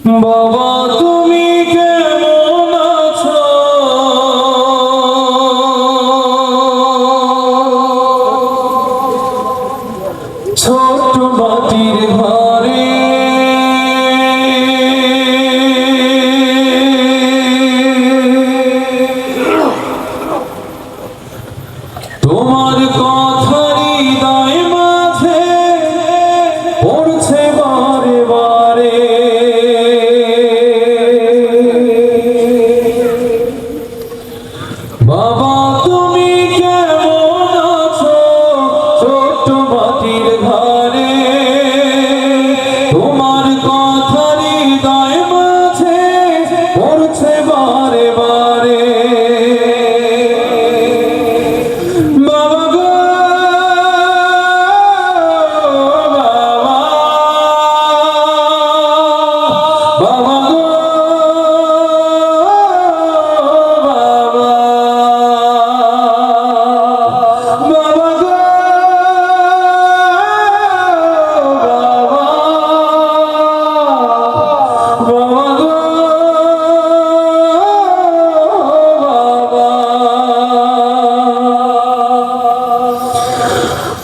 বাবা তুমি কেমন আছো? ছোট মাটির ঘরে তোমার কথারই হৃদয় মাঝে পড়ছে বারে বারে। বাবা তুমি কেমন আছো? ছোট্ট মাটির ঘরে তোমার কথারই হৃদয় মাঝে পড়ছে বারে বারে। বাবা গো বাবা, বাবা গো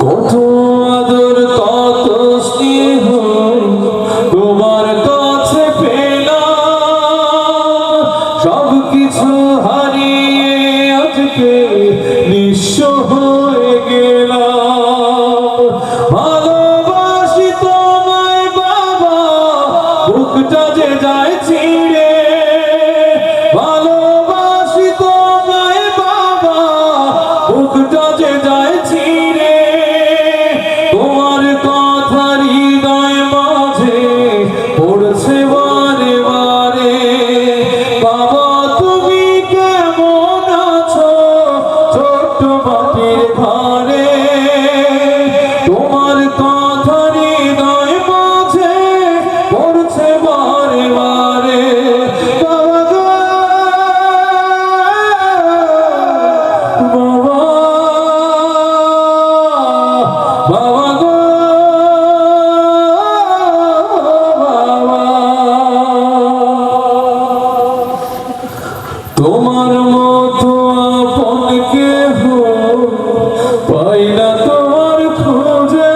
কত আদর কত স্নেহ তোমার কাছে পেলাম, সব কিছু হারিয়ে আজকে নিঃস্ব হয়ে গেলাম। ভালোবাসি তোমায় বাবা, বুকটা যে যায় ছিঁড়ে। ভালোবাসি তোমায় বাবা, বুকটা যে যায় ছিঁড়ে। তোমার কথার হৃদয় মাঝে পড়ছে বারে বারে। বাবা তুমি কেমন আছো? ছোট্ট মাটির ঘরে তোমার কথার হৃদয় মাঝে পড়ছে বারে বারে। বাবা গো বাবা, বাবা গো বাবা, তোমার মতো আপন কেহ পাই না তোমার খোঁজে।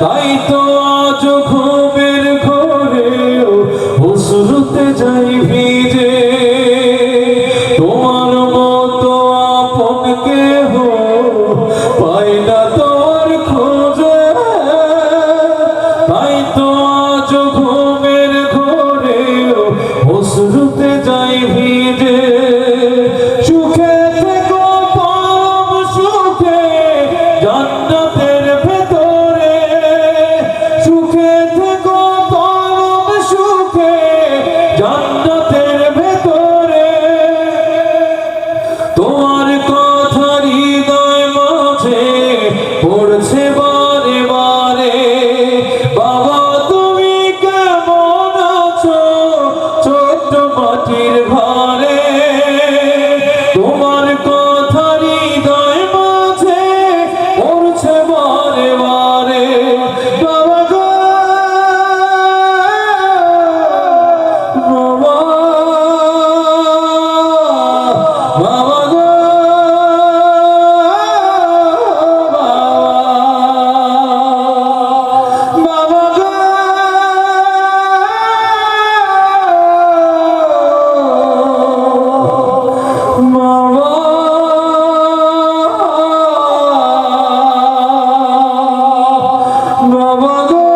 তাই তো আজ ঘুমের ঘরেও অশ্রুতে যাই ভিজে। তোমার মতো আপন কেহ পাই না তোমার খোঁজে। তাই তো আজ ঘুমের ঘরেও অশ্রুতে যাই ভিজে। সুখে থেকো পরম সুখে জান্নাতের ভেতরে। সুখে থেকো পরম সুখে জান্নাতের ভেতরে। তোমার কথার হৃদয় মাঝে পড়ছে বারে বারে। বাবা তুমি কেমন আছো? ছোট্ট মাটির ঘরে তোমার কথার হৃদয় মাঝে পড়ছে বারে বারে। বাবা গো বাবা, বাবা গো বাবা, বাবা গো বাবা, বাবা গো।